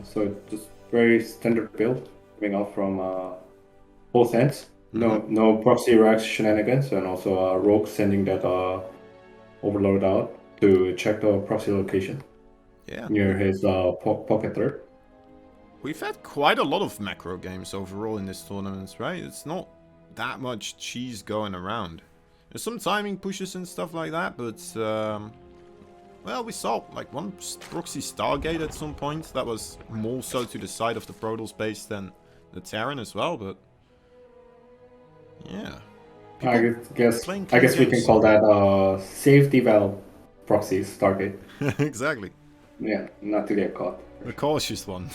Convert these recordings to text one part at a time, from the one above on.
So just very standard build coming out from both ends. No proxy rack shenanigans, and also Rogue sending that overload out to check the proxy location near his pocket third. We've had quite a lot of macro games overall in this tournament, right? It's not that much cheese going around. There's some timing pushes and stuff like that, but well, we saw like one proxy Stargate at some point. That was more so to the side of the Protoss base than the Terran as well, but yeah. I guess we can call that safety valve proxy Stargate. Exactly. Yeah, not to get caught. The cautious one.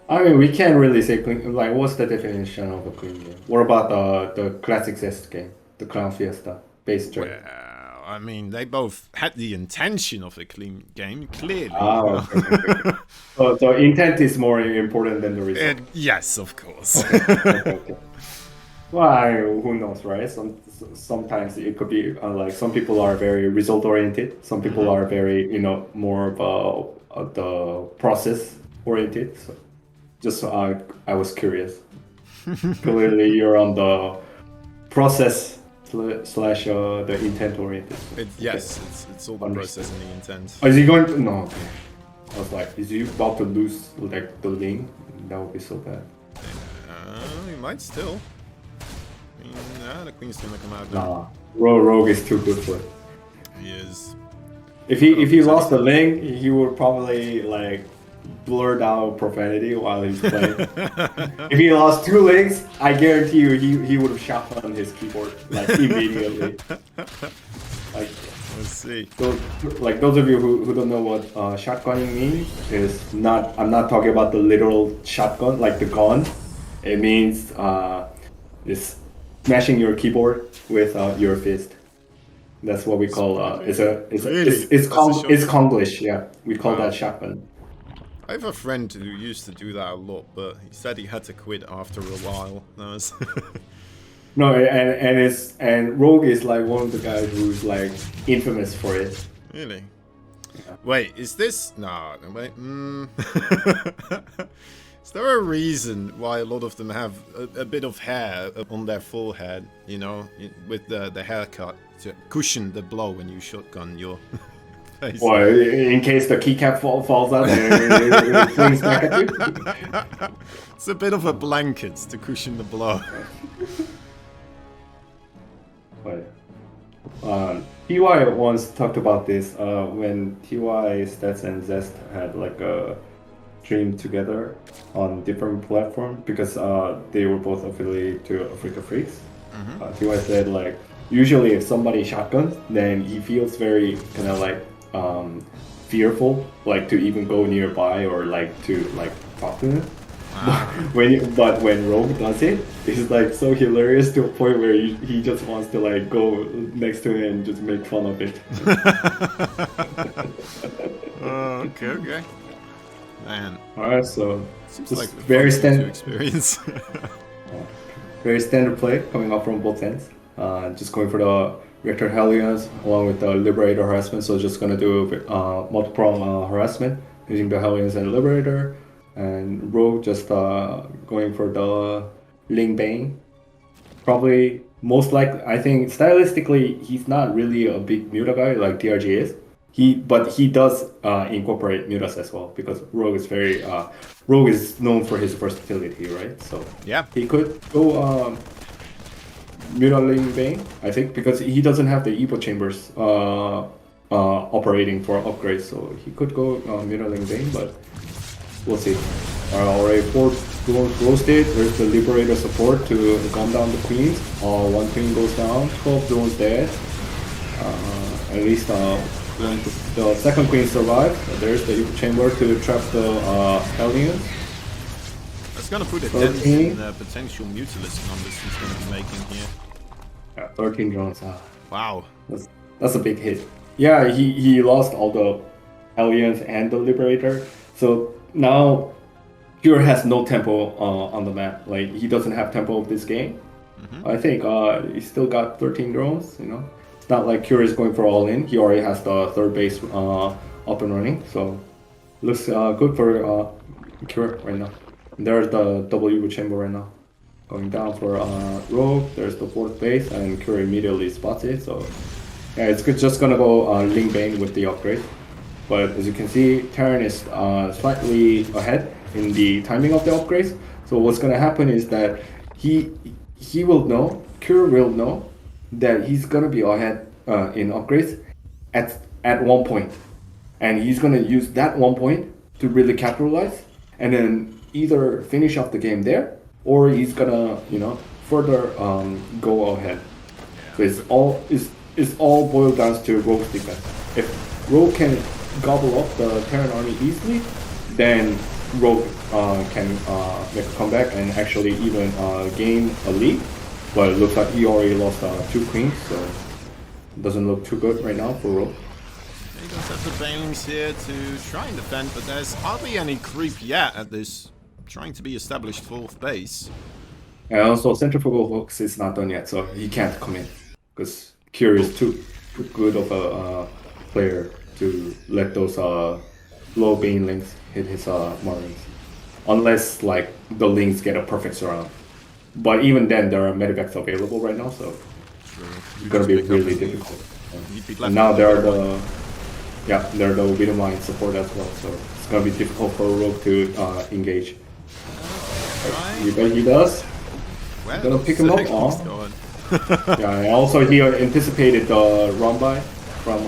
I mean, we can't really say clean. Like, what's the definition of a clean game? What about the classic Zest game, the Clown Fiesta base trade? Well, I mean, they both had the intention of a clean game, clearly. Okay. So intent is more important than the result. Yes, of course. Okay. Well, who knows, right? Sometimes it could be like some people are very result oriented. Some people are very, more of the process oriented. So just I was curious. Clearly, you're on the process slash the intent oriented. Yes, it's all the process and the intent. Is he going to? No. Okay. I was like, is he about to lose like the lane? That would be so bad. He might still. I mean, the queen's gonna come out Nah, now. Rogue is too good for it. He is. If he lost the link, he would probably like blur down profanity while he's playing. If he lost 2 links, I guarantee you he would have shot on his keyboard like immediately. Like, let's see. Those of you who don't know what shotgunning means is not. I'm not talking about the literal shotgun, like the gun. It means is smashing your keyboard with your fist. That's what we call. It's Konglish. Yeah, we call that shotgun. I have a friend who used to do that a lot, but he said he had to quit after a while. That was No, and Rogue is like one of the guys who's like infamous for it. Really? Yeah. Wait, is this? No, wait. Is there a reason why a lot of them have a bit of hair on their forehead, with the haircut to cushion the blow when you shotgun your face? Well, in case the keycap falls out and it flings back at you? It's a bit of a blanket to cushion the blow. But TY once talked about this when TY, Stats, and Zest had like a stream together on different platforms because they were both affiliated to Africa Freaks. TY said like usually if somebody shotguns, then he feels very kind of like fearful, like to even go nearby or like to like talk to him. But when Rogue does it, it's like so hilarious to a point where he just wants to like go next to him and just make fun of it. Okay. Man. Alright, so seems just like very standard experience. Very standard play coming up from both ends. Just going for the Reactor Hellions along with the Liberator harassment. So just gonna do multiple harassment using the Hellions and Liberator. And Rogue just going for the Ling Bane. Probably most likely, I think stylistically he's not really a big Muta guy like DRG is. But he does incorporate Mutas as well because Rogue is known for his versatility, right? So yeah, he could go Muta Ling Bane, I think, because he doesn't have the Evo chambers operating for upgrades, so he could go Muta Ling Bane, but we'll see. Already 4 drones roasted. There's the Liberator support to calm down the queens. 1 queen goes down, 12 drones dead. At least when the second queen survives, there's the Evo chamber to trap the Hellions. That's gonna put a dent in the potential Mutalisk numbers he's gonna be making here. Yeah, 13 drones. Wow. That's a big hit. Yeah, he lost all the Hellions and the Liberator. So now Pure has no tempo on the map. Like he doesn't have tempo of this game. I think he still got 13 drones, It's not like Pure is going for all in. He already has the third base up and running. So looks good for Cure right now. There's the W chamber right now. Going down for Rogue, there's the 4th base, and Cure immediately spots it, so yeah, it's just gonna go Ling Bane with the upgrade. But as you can see, Terran is slightly ahead in the timing of the upgrades. So what's gonna happen is that he will know, Cure will know that he's gonna be ahead in upgrades at one point, and he's gonna use that one point to really capitalize, and then either finish off the game there, or he's gonna further go ahead. So it's all boiled down to Rogue's defense. If Rogue can gobble up the Terran army easily, then Rogue can make a comeback and actually even gain a lead. But it looks like he already lost 2 queens, so it doesn't look too good right now for Rogue. He does have the Banelings here to try and defend, but there's hardly any creep yet at this trying to be established 4th base. And also Centrifugal Hooks is not done yet, so he can't come in because Cure is too good of a player to let those low Banelings hit his Marines. Unless like the Lings get a perfect surround. But even then there are medivacs available right now, so it's gonna be really difficult. And now there are the Widowmine support as well, so it's gonna be difficult for Rogue to engage. You bet he does. Well, Gonna pick him up. Yeah, and also he anticipated the run by from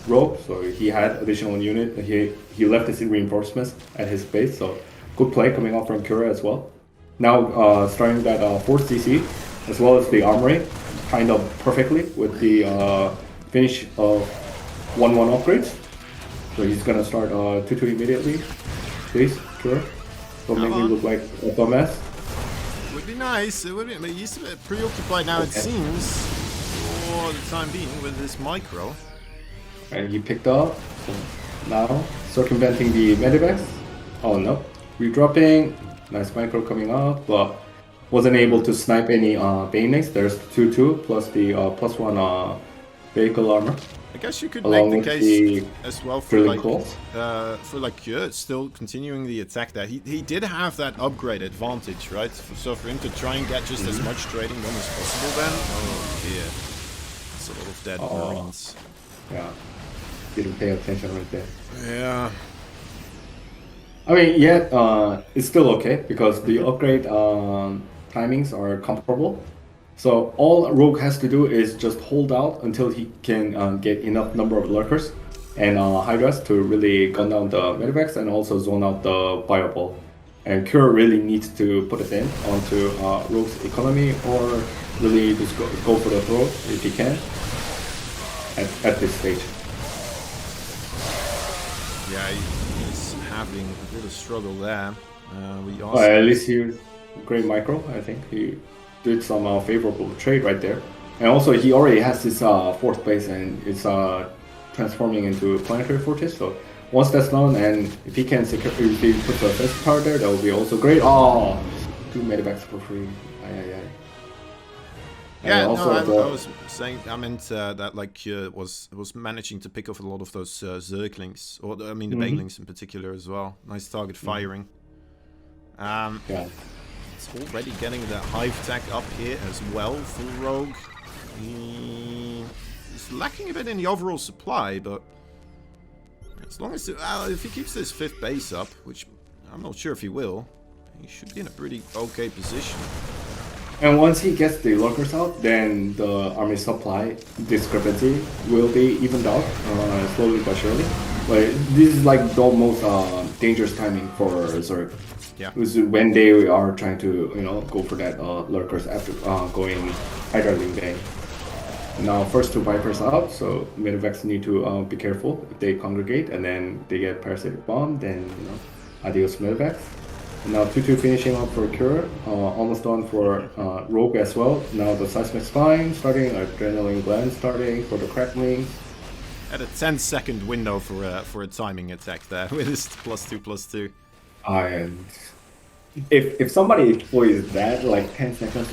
Rogue, so he had additional unit. He left his reinforcements at his base, so good play coming out from Cura as well. Now starting that 4th CC as well as the armory, kind of perfectly with the finish of 1-1 upgrades. So he's gonna start 2-2 immediately. Please, Cura. Don't make me look like a dumbass. Would be nice. It would be, but he's a bit preoccupied now, it seems, for the time being, with this micro. And he picked up. So now circumventing the medivacs. Oh no, redropping. Nice micro coming up, but wasn't able to snipe any Banelings. There's 2-2 plus the +1 vehicle armor. I guess you could Along make the with case the as well for like claws. still continuing the attack there. He did have that upgrade advantage, right? So for him to try and get just as much trading done as possible then, oh dear. It's a lot of dead Marines. Yeah, didn't pay attention right there. Yeah. I mean, yeah, it's still okay because the upgrade timings are comparable. So all Rogue has to do is just hold out until he can get enough number of lurkers and Hydras to really gun down the medivacs and also zone out the fireball. And Cure really needs to put a dent onto Rogue's economy or really just go for the throat if he can at this stage. Yeah, he's having a bit of struggle there. At least he great micro, I think. He did some favorable trade right there. And also he already has his 4th base and it's transforming into a planetary fortress. So once that's done and if he can secure, if he puts a defensive tower there, that would be also great. Oh, 2 medivacs for free. Yeah, no, I was saying, I meant that like was managing to pick off a lot of those Zerglings, or I mean the Banelings in particular as well. Nice target firing. Yeah. It's already getting the hive tech up here as well for Rogue. He's lacking a bit in the overall supply, but as long as if he keeps this 5th base up, which I'm not sure if he will, he should be in a pretty okay position. And once he gets the lurkers out, then the army supply discrepancy will be evened out slowly but surely. But this is like the most dangerous timing for Zerg. Yeah. Is when they are trying to go for that lurkers after going Hydra Ling Bane. Now first 2 Vipers out, so medivacs need to be careful if they congregate and then they get parasitic bomb, then adios medivacs. And now 2-2 finishing up for Cure, almost done for Rogue as well. Now the Seismic Spine starting, Adrenaline Gland starting for the Crackling. At a 10-second window for a timing attack there with his +2/+2. And if somebody employs that like 10 seconds,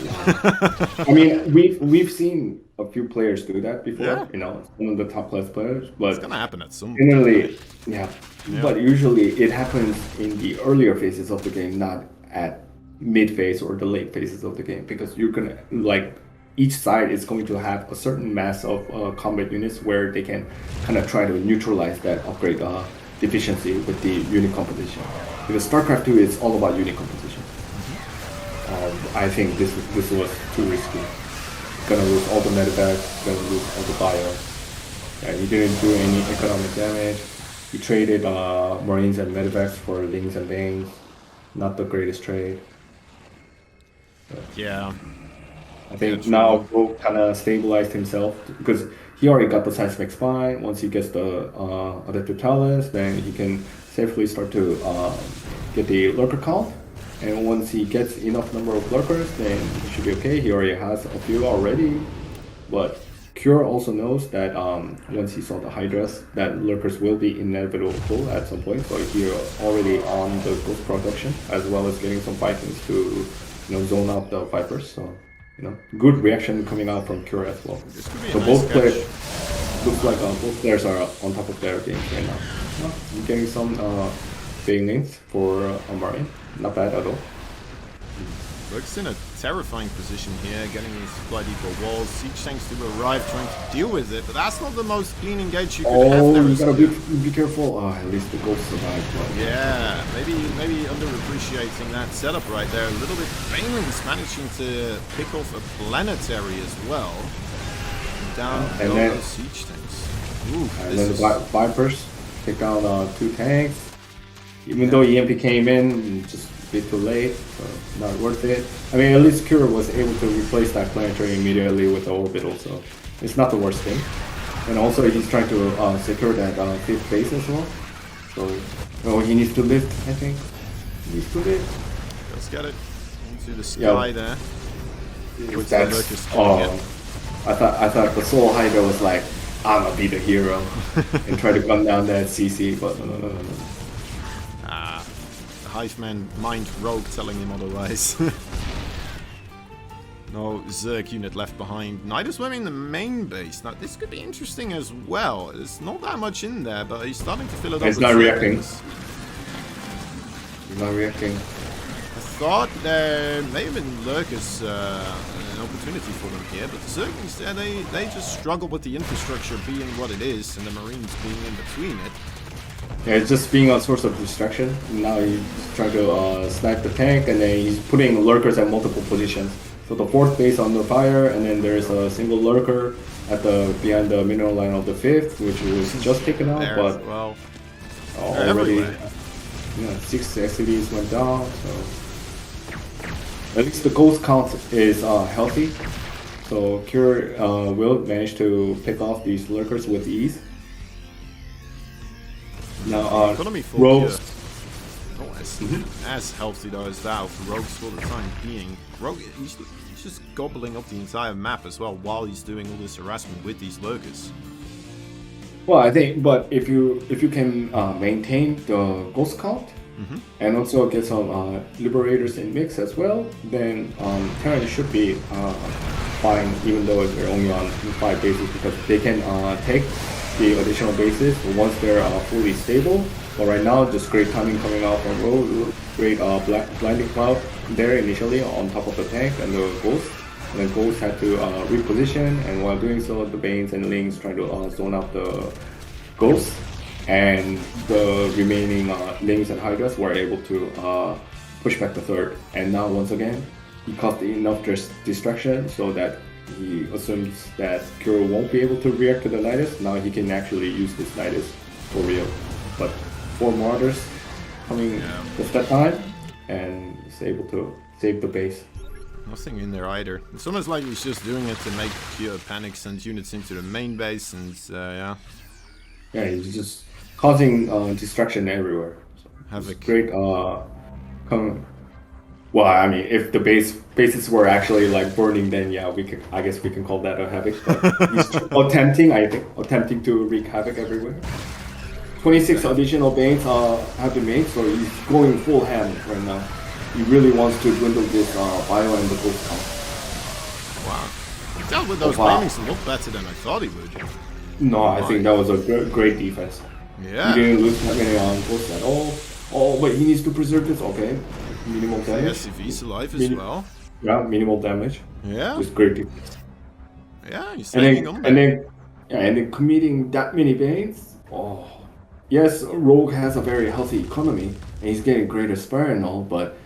I mean we've seen a few players do that before, some of the top class players, but it's gonna happen at some generally, yeah, Yeah. But usually it happens in the earlier phases of the game, not at mid phase or the late phases of the game, because you're gonna like each side is going to have a certain mass of combat units where they can kind of try to neutralize that upgrade deficiency with the unit composition. Because StarCraft 2 is all about unit composition. I think this was too risky. Gonna lose all the medevacs, gonna lose all the bio. Yeah, he didn't do any economic damage. He traded Marines and medevacs for Lings and Banes. Not the greatest trade. But Yeah. I think Yeah, now Vo kind of stabilized himself because he already got the seismic spine. Once he gets the adaptive talents, then he can safely start to get the lurker count. And once he gets enough number of lurkers, then he should be okay. He already has a few already, but Cure also knows that once he saw the Hydras, that lurkers will be inevitable at some point. So he's already on the ghost production, as well as getting some Vikings to zone out the Vipers. So good reaction coming out from Cure as well. This could be a So nice both players catch. looks like both players are on top of their games right now. You're getting some big names for a Marine. Not bad at all. Lurk's in a terrifying position here, getting these bloody deeper walls. Siege tanks to arrive, trying to deal with it, but that's not the most clean engage you could have there. You gotta be careful. At least the ghost survived. Yeah, maybe underappreciating that setup right there a little bit. Banelin's managing to pick off a planetary as well. Down and go then those siege tanks. Ooh, and then the Vipers take down 2 tanks. Even though EMP came in, just a bit too late, so not worth it. I mean, at least Cure was able to replace that planetary immediately with the orbital, so it's not the worst thing. And also, he's trying to secure that 5th base as well. So, he needs to lift, I think. He needs to lift. Let's get it into the sky there. Which the Lurkers I thought the Soul Hydra was like, I'm gonna be the hero and try to gun down that CC, but no. The Hiveman mind rogue telling him otherwise. No Zerg unit left behind. Neither swimming the main base. Now this could be interesting as well. There's not that much in there, but he's starting to fill it up. He's not reacting. He's not reacting. I thought there may have been lurkers an opportunity for them here, but the Zerg instead they just struggle with the infrastructure being what it is and the Marines being in between it. Yeah, it's just being a source of distraction. Now he's trying to snipe the tank, and then he's putting lurkers at multiple positions. So the 4th base under fire, and then there's a single lurker at behind the mineral line of the 5th, which was just taken out, but well, already 6 SCVs went down. So at least the ghost count is healthy. So Cure will manage to pick off these lurkers with ease. Now, economy for rogues. As healthy though as that for rogues for the time being. Rogue, he's just gobbling up the entire map as well while he's doing all this harassment with these lurkers. Well, I think, but if you can maintain the ghost count and also get some liberators in mix as well, then Terran should be fine, even though they're only on 5 bases, because they can take the additional bases once they're fully stable. But right now, just great timing coming out from Rogue, great blinding cloud there initially on top of the tank and the ghost. And the ghost had to reposition, and while doing so, the Banes and Lings trying to zone out the ghost, and the remaining Lings and Hydras were able to push back the 3rd. And now once again, he caused enough distraction so that he assumes that Cure won't be able to react to the Nidus. Now he can actually use this Nidus for real. But 4 Marauders coming just that time, and is able to save the base. Nothing in there either. It's almost like he's just doing it to make Cure panic, send units into the main base, and yeah. Yeah, he's just causing distraction everywhere. So Havoc. Great well, I mean, if the bases were actually like burning, then yeah, I guess we can call that a havoc. But he's attempting to wreak havoc everywhere. 26 additional Banes have been made, so he's going full ham right now. He really wants to dwindle this bio and the ghost count. Wow. He dealt with those Banings a lot better than I thought he would. No, I think that was a great defense. He Yeah. didn't lose that many ghosts at all. Oh, but he needs to preserve this. Okay, minimal The damage. SCV's alive as well. Yeah, minimal damage. Yeah. Just great defense. Yeah, he's And hanging then, on and there. then, yeah, and then committing that many bans. Oh, yes, Rogue has a very healthy economy, and he's getting greater spare and all. But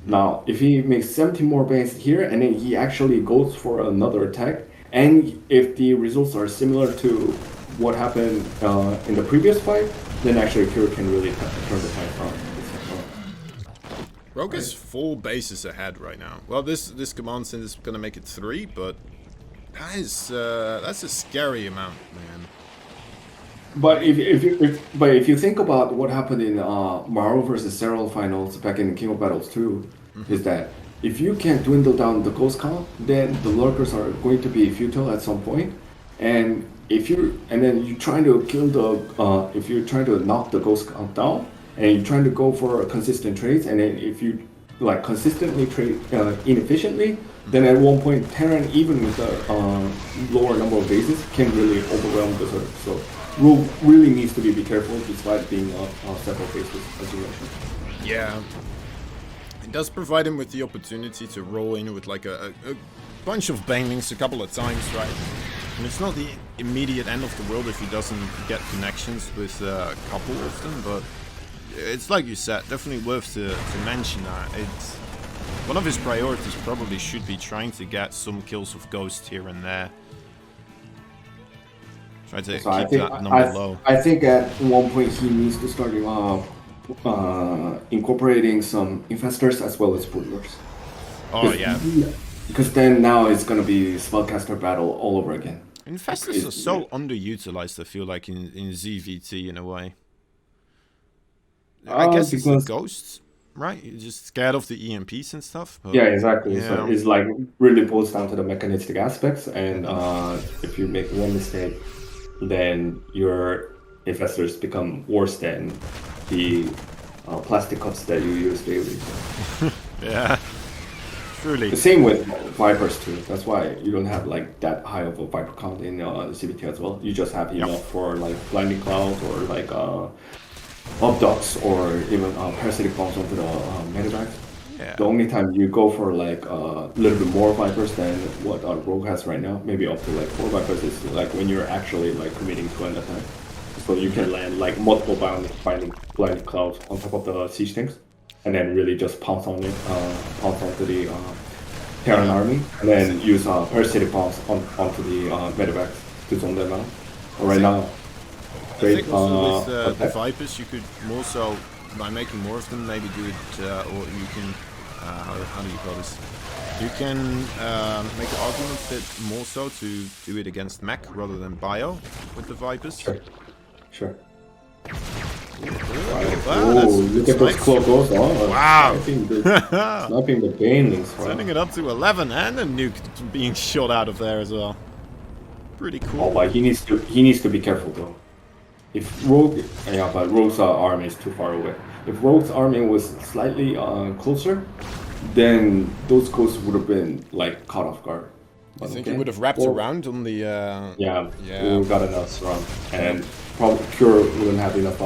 now, if he makes 17 more bans here, and then he actually goes for another attack, and if the results are similar to what happened in the previous fight, then actually Kira can really turn the tide around. Rogue is 4 bases ahead right now. Well, this command center is gonna make it 3, but that is that's a scary amount, man. But if you think about what happened in Maro versus Serral finals back in King of Battles 2, is that if you can dwindle down the ghost count, then the lurkers are going to be futile at some point. And then you're trying to kill the if you're trying to knock the ghost count down, and you're trying to go for consistent trades, and then if you like consistently trade inefficiently, then at one point Terran, even with the lower number of bases, can really overwhelm the Zerg. So Rogue really needs to be careful despite being several bases, as you mentioned. Yeah. It does provide him with the opportunity to roll in with like a bunch of banelings a couple of times, right? And it's not the immediate end of the world if he doesn't get connections with a couple of them, but it's like you said, definitely worth to mention that. It's one of his priorities probably should be trying to get some kills of Ghost here and there. Try to keep that number low. I think at one point he needs to start incorporating some infestors as well as booters. Oh yeah. Because then now it's gonna be spellcaster battle all over again. Infestors are so underutilized, I feel like, in ZVT in a way. I guess it's the ghosts, right? You're just scared of the EMPs and stuff. But yeah, exactly. yeah. So it's like really boils down to the mechanistic aspects, and if you make one mistake, then your infestors become worse than the plastic cups that you use daily. Yeah, truly. The same with Vipers too. That's why you don't have like that high of a Viper count in CBT as well. You just have enough for like Blinding Clouds or like Abducts or even Parasitic Bombs onto the Medivac. Yeah. The only time you go for like a little bit more Vipers than what Rogue has right now, maybe up to like 4 Vipers, is like when you're actually like committing to an attack. So you can land like multiple Blinding Clouds on top of the Siege Tanks, and then really just pounce on it, pounce onto the Terran army, and then use Parasitic Bombs onto the Medivacs to zone them out. But right now, I think also with the Vipers, you could more so, by making more of them, maybe do it, or you can, how do you call this? You can make an argument that more so to do it against mech rather than bio with the Vipers. Sure. Wow, look at those cloak ghosts. Oh, wow. Sniping the banelings. Wow. Sending it up to 11 and a nuke being shot out of there as well. Pretty cool. Oh, but he needs to be careful though. If Rogue, but Rogue's army is too far away. If Rogue's army was slightly closer, then those ghosts would have been like caught off guard. I think he would have wrapped around on the. Yeah, we got enough surround, and probably Cure wouldn't have enough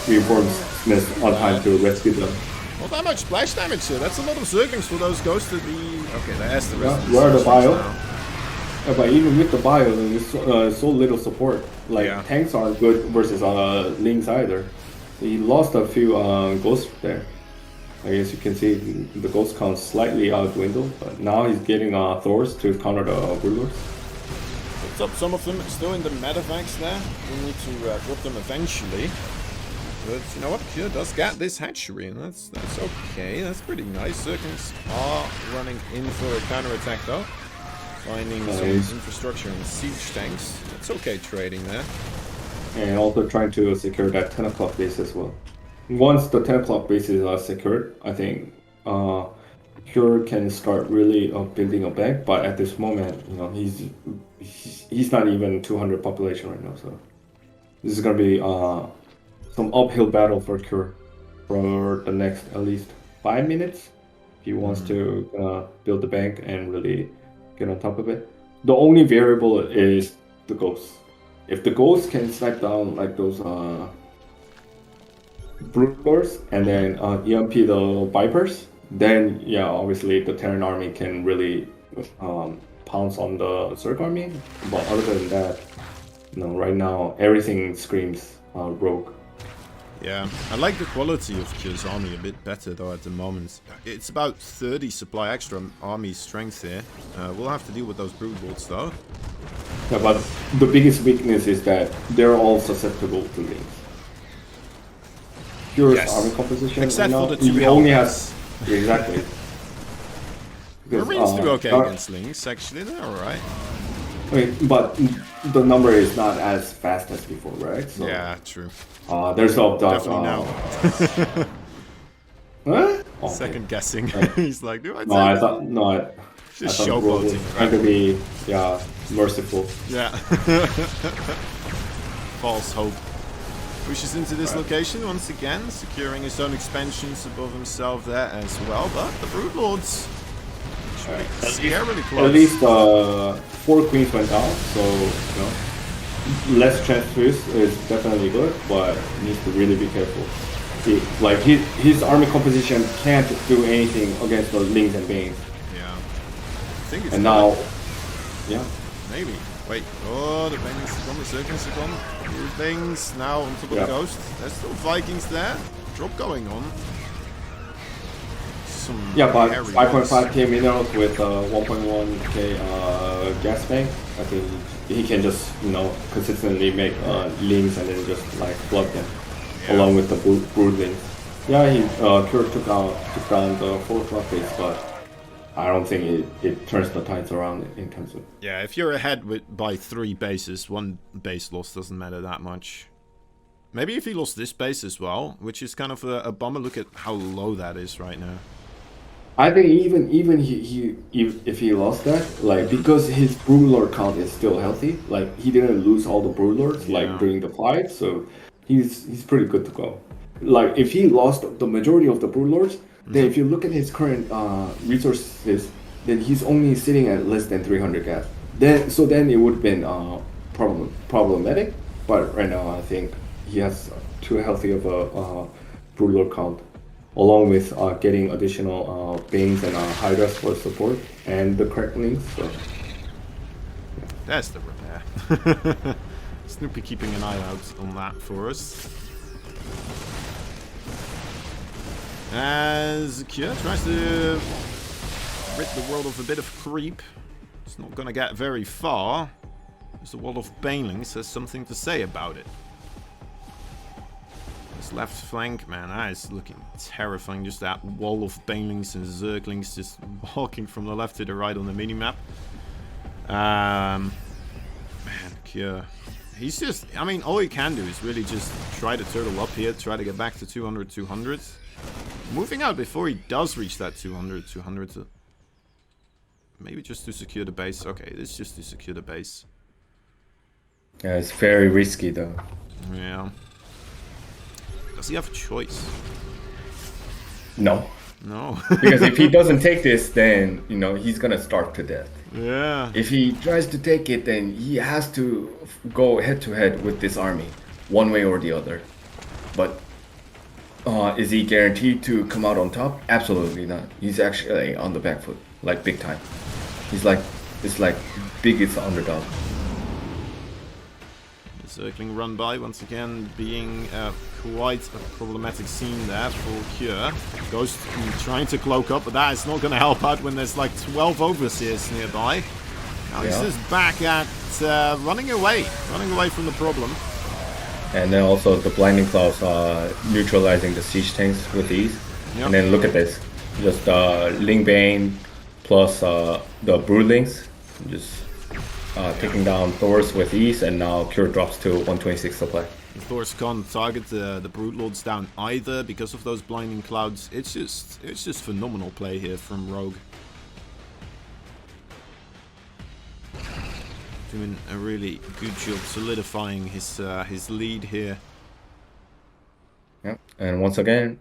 reinforcements on time to rescue them. Not that much splash damage here. That's a lot of Zerglings for those ghosts to be. Okay, that's the rest. Where are the bio? Yeah, but even with the bio, there's so little support. Like tanks aren't good versus Lings either. He lost a few ghosts there. I guess you can see the ghost count slightly dwindled, but now he's getting Thors to counter the Warlords. Picks up some of them still in the medevacs there. We need to drop them eventually. But you know what? Kira does get this hatchery, and that's okay. That's pretty nice. Zerglings are running in for a counterattack though. Finding some infrastructure and siege tanks. It's okay trading there. And also trying to secure that 10 o'clock base as well. Once the 10 o'clock base is secured, I think Cure can start really building a bank. But at this moment, you know, he's not even 200 population right now. So this is gonna be some uphill battle for Cure for the next at least 5 minutes. If he wants to build the bank and really get on top of it. The only variable is the ghosts. If the ghosts can snipe down like those Broodlords and then EMP the Vipers, then yeah, obviously the Terran army can really pounce on the Zerg army. But other than that, right now everything screams Rogue. Yeah, I like the quality of Kyo's army a bit better though at the moment. It's about 30 supply extra army strength here. We'll have to deal with those Broodlords though. Yeah, but the biggest weakness is that they're all susceptible to links. Pure army composition. Except right for now, the two he only helmets. has exactly. Marines do okay against links, actually, they're alright. But the number is not as fast as before, right? So, yeah, true. There's no doubt. Definitely now. Huh? Okay. Second guessing. He's like, do I No, I thought no. Just I thought Rogue was showboating, trying to be merciful. Yeah. False hope. Pushes into this location once again, securing his own expansions above himself there as well. But the Broodlords scarily close. At least 4 queens went down, so less chance twist is definitely good, but needs to really be careful. His army composition can't do anything against the Lings and Banes. Yeah. I think it's and now, yeah. Maybe. Wait. Oh, the Bangs are gone, the Circles are gone. The Bangs now on top of the Ghost. There's still Vikings there. Drop going on. Yeah, but 5.5k minerals with 1.1k gas bank. I think he can just consistently make links and then just like flood them along with the broodlings. Yeah, he Kurt took down the 4 o'clock base, but I don't think it turns the tides around in terms of. Yeah, if you're ahead by 3 bases, 1 base loss doesn't matter that much. Maybe if he lost this base as well, which is kind of a bummer. Look at how low that is right now. I think even if he lost that, like because his Broodlord count is still healthy, like he didn't lose all the Broodlords like during the fight, so he's pretty good to go. Like if he lost the majority of the Broodlords, then if you look at his current resources, then he's only sitting at less than 300 gas. Then it would have been problematic. But right now I think he has too healthy of a Broodlord count, along with getting additional Banes and Hydras for support and the Cracklings. So. That's the repair. Snoopy keeping an eye out on that for us. As Kyo tries to rid the world of a bit of creep, it's not going to get very far, as the world of Banelings has something to say about it. This left flank, man, that is looking terrifying. Just that wall of Banelings and Zerglings just walking from the left to the right on the minimap. Man, Kyo. He's just, I mean, all he can do is really just try to turtle up here, try to get back to 200. Moving out before he does reach that 200. Maybe just to secure the base. Okay, this is just to secure the base. Yeah, it's very risky though. Yeah. Does he have a choice? No. No. Because if he doesn't take this, then, he's gonna starve to death. Yeah. If he tries to take it, then he has to go head to head with this army, one way or the other. But is he guaranteed to come out on top? Absolutely not. He's actually on the back foot, like big time. It's like biggest underdog. The circling run by once again being quite a problematic scene there for Kyo. Ghost trying to cloak up, but that is not going to help out when there's like 12 overseers nearby. Now he's just back at running away from the problem. And then also the Blinding Clouds neutralizing the siege tanks with ease. Yep. And then look at this. Just Ling Bane plus the Broodlings. Just taking down Thors with ease, and now Cure drops to 126 supply. Thors can't target the Broodlords down either because of those Blinding Clouds. It's just phenomenal play here from Rogue. Doing a really good job solidifying his lead here. Yep, and once again,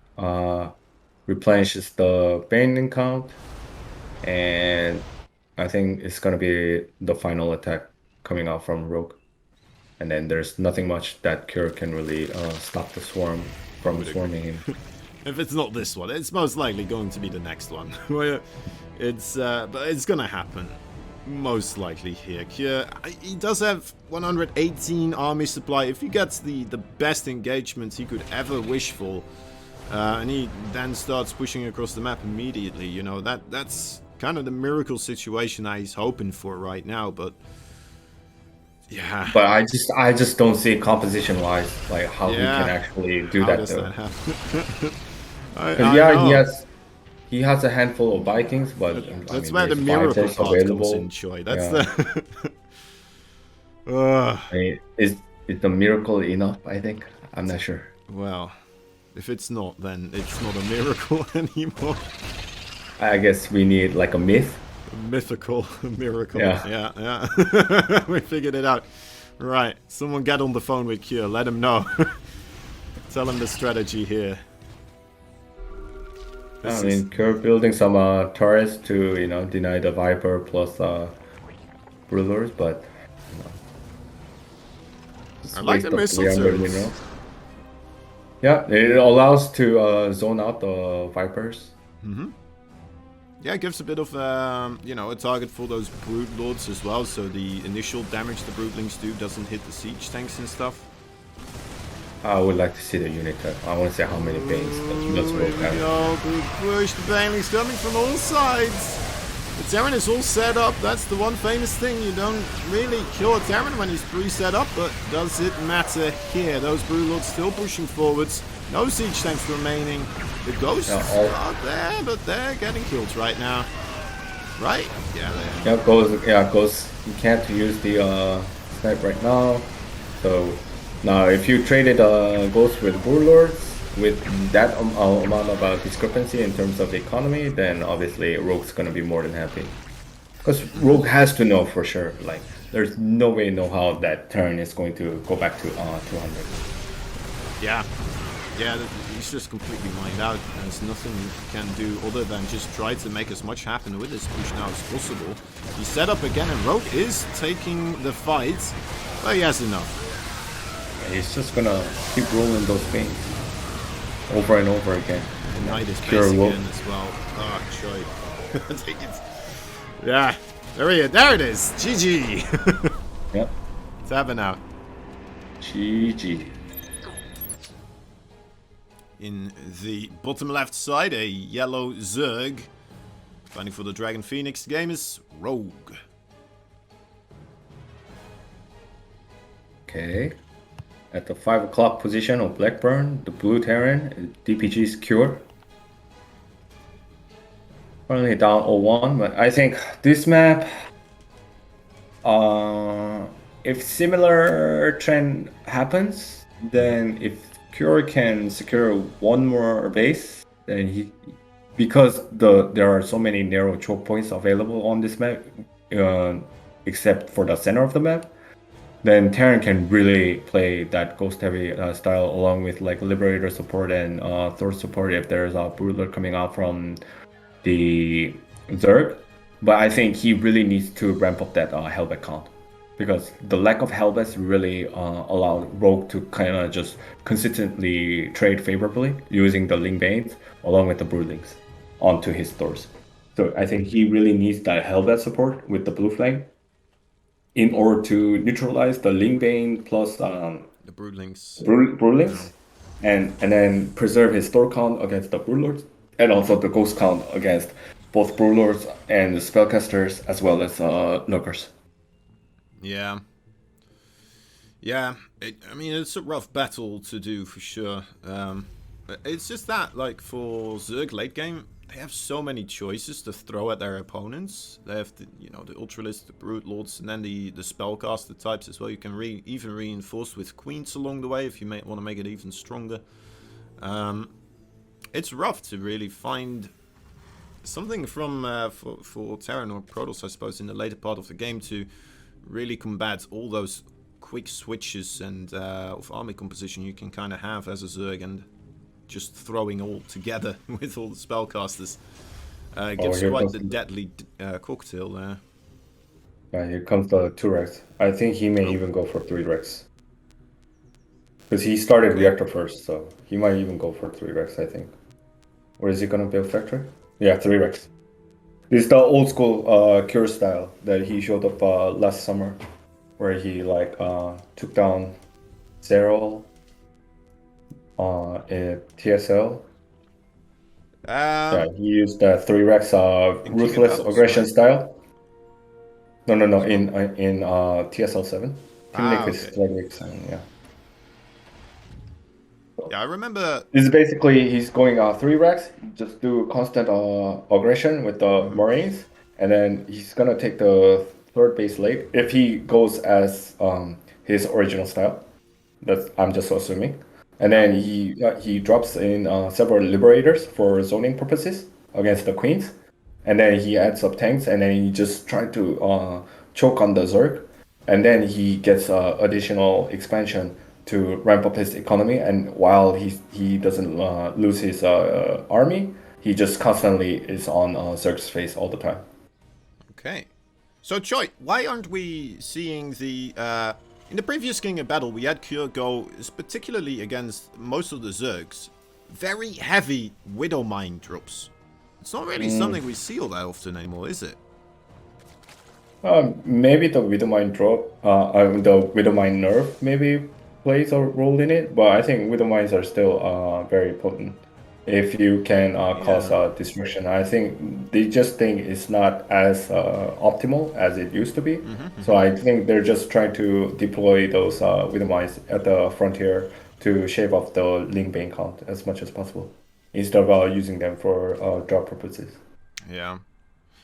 replenishes the Bane count, and I think it's gonna be the final attack coming out from Rogue. And then there's nothing much that Cure can really stop the swarm from swarming him. If it's not this one, it's most likely going to be the next one. But it's gonna happen. Most likely here. Kjør, he does have 118 army supply. If he gets the best engagement he could ever wish for, and he then starts pushing across the map immediately, you know, that's kind of the miracle situation that he's hoping for right now. But yeah. But I just don't see composition wise like how he can actually do that though. That happen? He has a handful of Vikings, but that's where the miracle part comes in, Choi. That's the. Is the miracle enough? I think I'm not sure. Well, if it's not, then it's not a miracle anymore. I guess we need like a myth. A mythical miracle. Yeah. We figured it out. Right, someone get on the phone with Kjør. Let him know. Tell him the strategy here. I mean, Kjør building some turrets to, you know, deny the Viper plus Broodlords, but you know, I like the missile turrets. Yeah, it allows to zone out the Vipers. Yeah, it gives a bit of, you know, a target for those Broodlords as well, so the initial damage the Broodlings do doesn't hit the siege tanks and stuff. I would like to see the unit. I want to see how many Banes that you just broke out. Yo, big push. The Banelings coming from all sides. The Terran is all set up. That's the one famous thing. You don't really kill a Terran when he's pre-set up, but does it matter here? Those Broodlords still pushing forwards. No siege tanks remaining. The Ghosts are there, but they're getting killed right now. Right? Yeah, they are. Ghosts. You can't use the snipe right now. So now, if you traded Ghost with Broodlords, with that amount of discrepancy in terms of the economy, then obviously Rogue's gonna be more than happy. Because Rogue has to know for sure, like, there's no way know how that turn is going to go back to 200. Yeah, he's just completely mined out. There's nothing he can do other than just try to make as much happen with this push now as possible. He's set up again, and Rogue is taking the fight, but he has enough. He's just gonna keep rolling those things over and over again. And Knight is basing in as well. Ah, Choi. Take it. Yeah, there it is. GG. Yep. Tapping out. GG. In the bottom left side, a yellow Zerg. Fighting for the Dragon Phoenix. The game is Rogue. Okay. At the 5 o'clock position of Blackburn, the blue Terran, DPG secure. Currently down 0-1, but I think this map, if similar trend happens, then if Kjør can secure one more base, then because there are so many narrow choke points available on this map, except for the center of the map, then Terran can really play that ghost heavy style along with like Liberator support and Thor support if there's a Broodlord coming out from the Zerg. But I think he really needs to ramp up that Hellbat count, because the lack of Hellbats really allowed Rogue to kind of just consistently trade favorably using the Ling Banes along with the Broodlings onto his Thors. So I think he really needs that Hellbat support with the blue flag in order to neutralize the Ling Bane plus the Broodlings. Broodlings, and then preserve his Thor count against the Broodlords, and also the Ghost count against both Broodlords and the Spellcasters, as well as Lurkers. Yeah. Yeah, I mean, it's a rough battle to do for sure. It's just that, like, for Zerg late game, they have so many choices to throw at their opponents. They have the, you know, the Ultralists, the Broodlords, and then the Spellcaster types as well. You can even reinforce with Queens along the way if you want to make it even stronger. It's rough to really find something from for Terran or Protoss, I suppose, in the later part of the game to really combat all those quick switches and of army composition you can kind of have as a Zerg, and just throwing all together with all the spellcasters gives quite the deadly cocktail there. Right, here comes the 2 Rex. I think he may even go for 3 Rex. Because he started reactor first, so he might even go for 3 Rex, I think. Or is he gonna build factory? Yeah, 3 Rex. This is the old school Cure style that he showed up last summer, where he like took down Zero at TSL. Yeah, he used the 3 Rex ruthless aggression style. No, in TSL 7. Team Nick is 3 Rex, yeah. Yeah, I remember. This is basically he's going 3 Rex, just do constant aggression with the Marines, and then he's gonna take the 3rd base late if he goes as his original style. That's I'm just assuming, and then he drops in several liberators for zoning purposes against the queens, and then he adds up tanks, and then he just try to choke on the Zerg, and then he gets additional expansion to ramp up his economy, and while he doesn't lose his army, he just constantly is on Zerg's face all the time. Okay. So Choi, why aren't we seeing the in the previous King of Battle we had Cure go, particularly against most of the Zergs, very heavy Widow Mine drops. It's not really something we see all that often anymore, is it? Maybe the Widow Mine drop, the Widow Mine nerf maybe plays a role in it, but I think Widow Mines are still very potent if you can cause destruction. I think they just think it's not as optimal as it used to be. So I think they're just trying to deploy those Widow Mines at the frontier to shave off the Ling Bane count as much as possible, instead of using them for drop purposes. Yeah,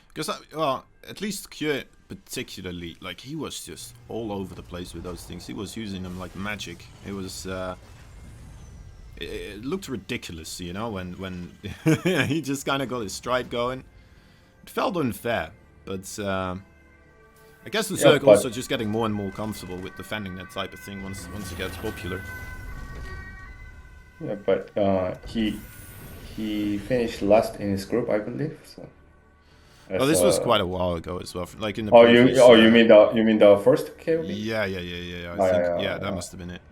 because well, at least Cure particularly, like, he was just all over the place with those things. He was using them like magic. It was it looked ridiculous, you know, when he just kind of got his stride going. It felt unfair, but I guess the circles are just getting more and more comfortable with defending that type of thing once it gets popular. Yeah, but he finished last in his group, I believe. So. Oh, this was quite a while ago as well. Like in the previous, you mean the first KOB? Yeah. I think that must have been it.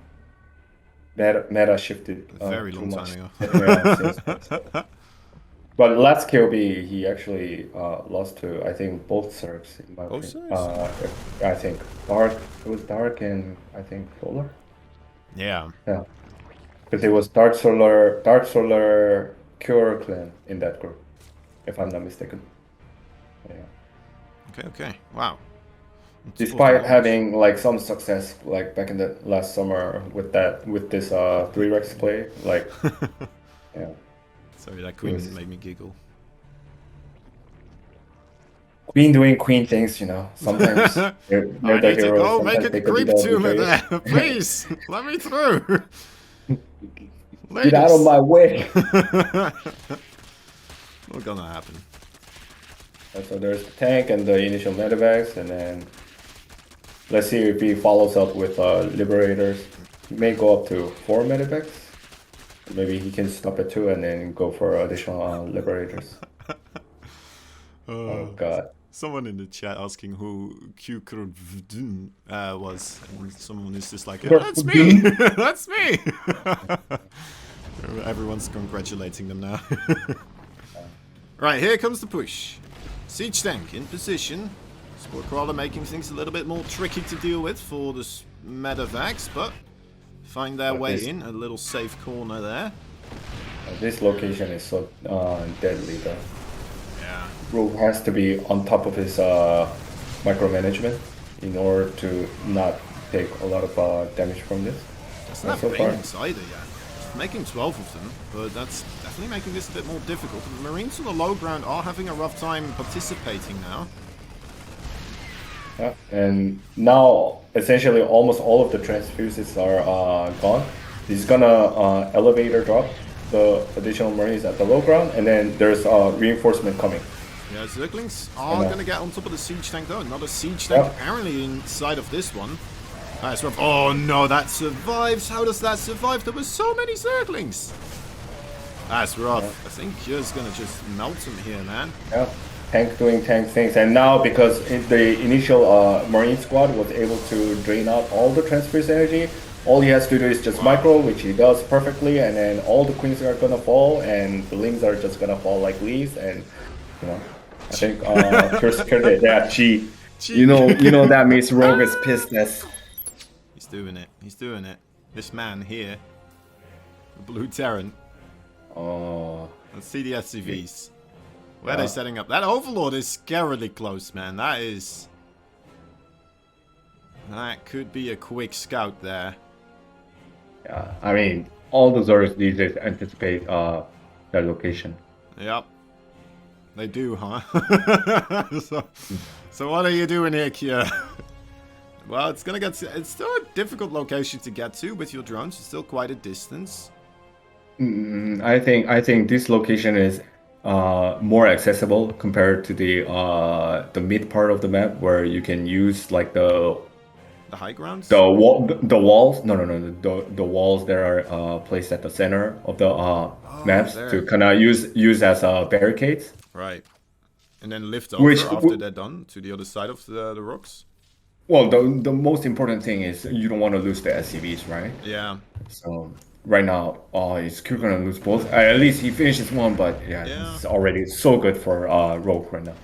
Meta shifted. Very long time ago. Yeah, but last KOB he actually lost to, I think, both Zergs. Both Zergs? I think Dark. It was Dark and I think Solar. Yeah. Yeah. Because it was Dark Solar Cure clan in that group, if I'm not mistaken. Yeah. Okay. Wow. Despite having like some success, like back in the last summer with this 3 Rex play, like yeah. Sorry, that queen made me giggle. Queen doing queen things, you know. Sometimes they're the heroes. Oh, make a creep tumor there, please. Let me through. Get out of my way. Not gonna happen. So there's the tank and the initial medevacs, and then let's see if he follows up with liberators. He may go up to 4 medevacs. Maybe he can stop at 2 and then go for additional liberators. Oh god. Someone in the chat asking who Q was, and someone is just like, that's me! That's me! Everyone's congratulating them now. Right, here comes the push. Siege tank in position. Spore Crawler making things a little bit more tricky to deal with for the medevacs, but find their way in. A little safe corner there. This location is so deadly though. Yeah. Rogue has to be on top of his micromanagement in order to not take a lot of damage from this. It's not Banings either yet. Making 12 of them, but that's definitely making this a bit more difficult. The Marines on the low ground are having a rough time participating now. Yeah, and now essentially almost all of the transfuses are gone. He's gonna elevator drop the additional Marines at the low ground, and then there's reinforcement coming. Yeah, Zerglings are gonna get on top of the siege tank though. Another siege tank apparently inside of this one. That's rough. Oh no, that survives. How does that survive? There were so many Zerglings. That's rough. Yeah. I think Cure's gonna just melt him here, man. Yeah, tank doing tank things, and now because the initial Marine squad was able to drain out all the transfuse energy, all he has to do is just micro, which he does perfectly, and then all the queens are gonna fall, and the lings are just gonna fall like leaves, and you know, I think that cheat. You know that means Rogue is pissed as. He's doing it. He's doing it. This man here, the Blue Terran. Oh. Let's see the SCVs. Where are they setting up? That Overlord is scarily close, man. That could be a quick scout there. Yeah, I mean, all the Zergs these days anticipate their location. Yep. They do, huh? so what are you doing here, Kier? Well, it's still a difficult location to get to with your drones. It's still quite a distance. I think this location is more accessible compared to the mid part of the map, where you can use like the high grounds, the walls. No, the walls that are placed at the center of the maps to kind of use as barricades. Right, and then lift over after they're done to the other side of the rocks. Well, the most important thing is you don't want to lose the SCVs, right? Yeah. So right now, is Q gonna lose both? At least he finishes one, but yeah, it's already so good for Rogue right now.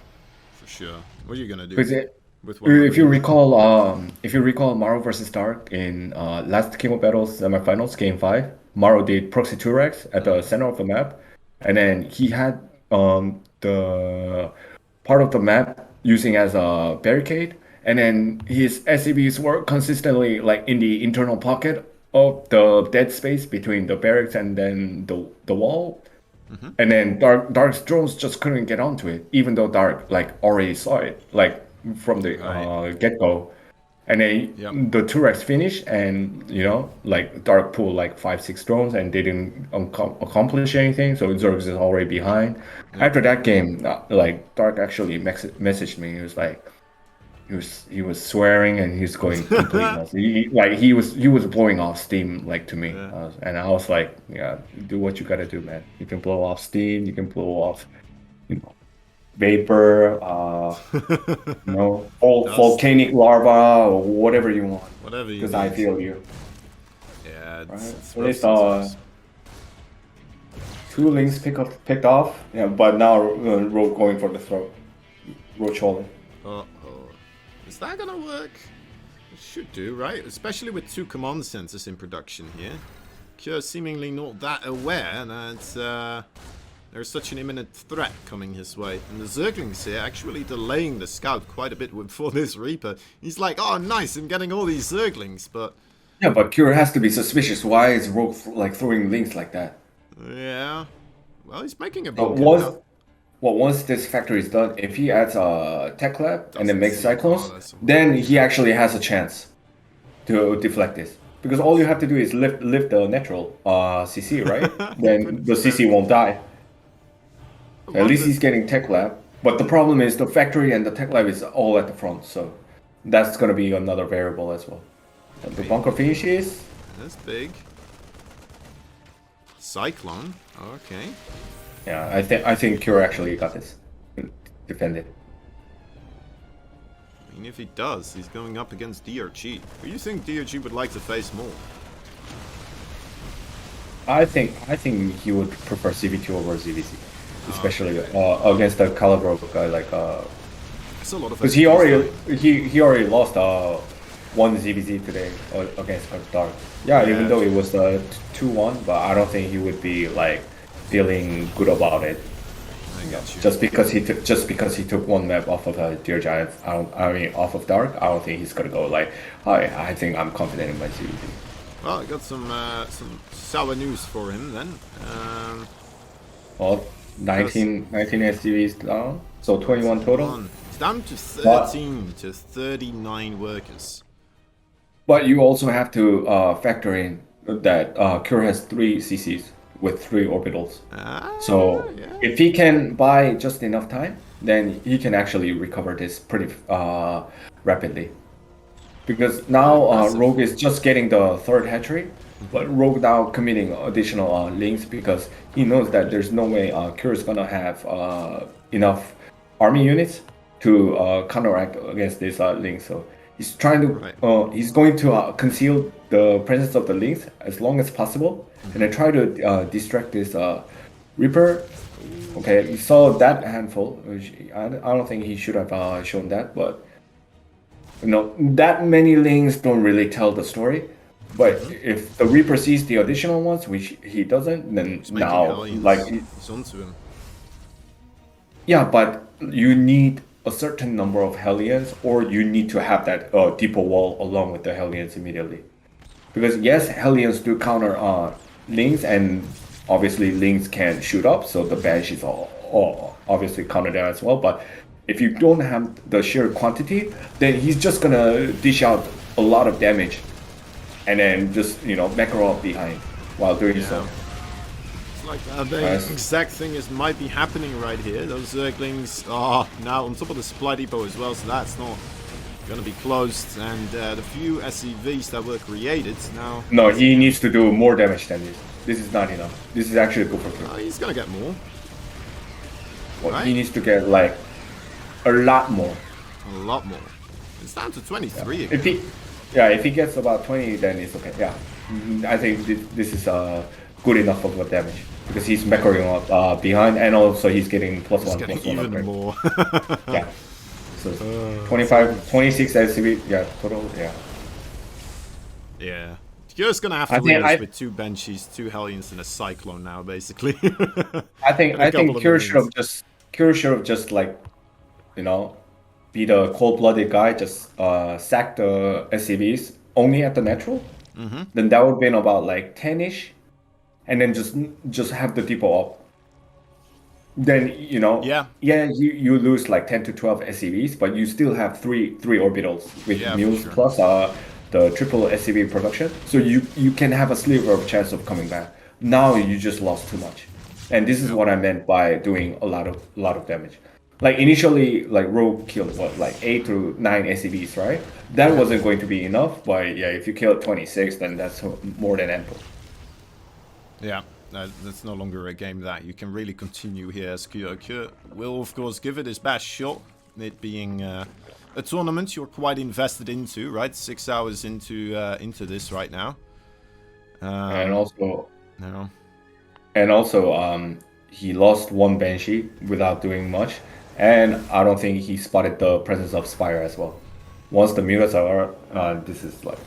For sure. What are you gonna do? If you recall Maro versus Dark in last King of Battles semifinals, Game 5, Maro did Proxy 2Rex at the center of the map, and then he had the part of the map using as a barricade, and then his SCVs were consistently like in the internal pocket of the dead space between the barracks and then the wall. Mm-hmm. And then Dark's drones just couldn't get onto it, even though Dark like already saw it like from the get-go. And then the 2Rex finished, and like Dark pulled like 5-6 drones and they didn't accomplish anything, so Zergs is already behind. After that game, like Dark actually messaged me. He was like, he was swearing and he's going complete nuts. He was blowing off steam like to me, and I was like, yeah, do what you gotta do, man. You can blow off steam, you can blow off, vapor, volcanic larva or whatever you want. Whatever you. Because I feel you. Yeah, it's rough. 2 links picked off. Yeah, but now Rogue going for the throat. Roach holding. Is that gonna work? It should do, right? Especially with 2 command centers in production here. Kyo seemingly not that aware that there's such an imminent threat coming his way. And the Zerglings here actually delaying the scout quite a bit for this Reaper. He's like, oh nice, I'm getting all these Zerglings, but... Yeah, but Kyo has to be suspicious. Why is Rogue like throwing links like that? Yeah. Well, he's making a big deal. Well, once this factory is done, if he adds a tech lab and then makes cyclones, then he actually has a chance to deflect this. Because all you have to do is lift the natural CC, right? Then the CC won't die. At least he's getting tech lab. But the problem is the factory and the tech lab is all at the front, so that's gonna be another variable as well. The bunker finishes. That's big. Cyclone. Okay. Yeah, I think Cure actually got this. Defend it. I mean, if he does, he's going up against DRG. Who do you think DRG would like to face more? I think he would prefer CVT over ZVC, especially against the caliber of a guy like. That's a lot of. Because he already lost one ZVZ today against Dark. Yeah, even though it was 2-1, but I don't think he would be like feeling good about it. I got you. Just because he took one map off of Dear Giant, off of Dark, I don't think he's gonna go like, I think I'm confident in my CVT. Well, I got some sour news for him then. Well, 19 SCVs down, so 21 total. It's down to 13 to 39 workers. But you also have to factor in that Cure has 3 CCs with 3 orbitals. So if he can buy just enough time, then he can actually recover this pretty rapidly. Because now Rogue is just getting the 3rd hatchery, but Rogue now committing additional links because he knows that there's no way Cure is gonna have enough army units to counteract against this link. So he's trying to he's going to conceal the presence of the links as long as possible, and then try to distract this Reaper. Okay, you saw that handful, which I don't think he should have shown that, but you know, that many links don't really tell the story. But if the Reaper sees the additional ones, which he doesn't, then now, like, it's onto him. yeah, but you need a certain number of Hellions, or you need to have that depot wall along with the Hellions immediately. Because yes, Hellions do counter links, and obviously links can shoot up, so the Banshees all obviously counter that as well. But if you don't have the sheer quantity, then he's just gonna dish out a lot of damage, and then just, you know, macro up behind while doing so. It's like the exact thing is might be happening right here. Those Zerglings are now on top of the supply depot as well, so that's not going to be closed. And the few SCVs that were created now... No, he needs to do more damage than this. This is not enough. This is actually good for kill. He's going to get more. Well, right? He needs to get, like, a lot more. A lot more. It's down to 23 again. If he gets about 20, then it's okay. Yeah, I think this is good enough of a damage, because he's macroing up behind, and also he's getting plus one even upgrade. more. Yeah. So 25, 26 SCV, yeah, total, yeah. Yeah. You're just gonna have to leave us with 2 Banshees, 2 Hellions, and a Cyclone now, basically. I think Kira should have just like, you know, be the cold-blooded guy, just sack the SCVs only at the natural. Then that would have been about like 10-ish, and then just have the depot up. Then, you know, you lose like 10 to 12 SCVs, but you still have three orbitals with mules plus the triple SCV production, so you can have a sliver of chance of coming back. Now you just lost too much, and this is what I meant by doing a lot of damage. Like initially, like Rogue killed what, like 8 to 9 SCVs, right? That wasn't going to be enough, but yeah, if you kill 26, then that's more than ample. Yeah, that's no longer a game that you can really continue here, as Kyo will of course give it his best shot, it being a tournament you're quite invested into, right? 6 hours into this right now. And also, he lost 1 Banshee without doing much, and I don't think he spotted the presence of Spire as well. Once the mutas are, this is like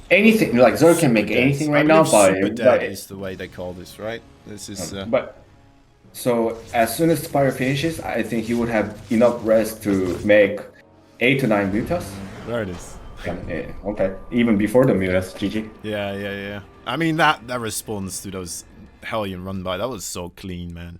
anything. Like Zerg can make anything right now, but super dead is the way they call this, right? This is. But so as soon as Spire finishes, I think he would have enough rest to make 8 to 9 mutas. There it is. Yeah, okay. Even before the mutas, GG. Yeah. I mean that response to those Hellion run by, that was so clean, man.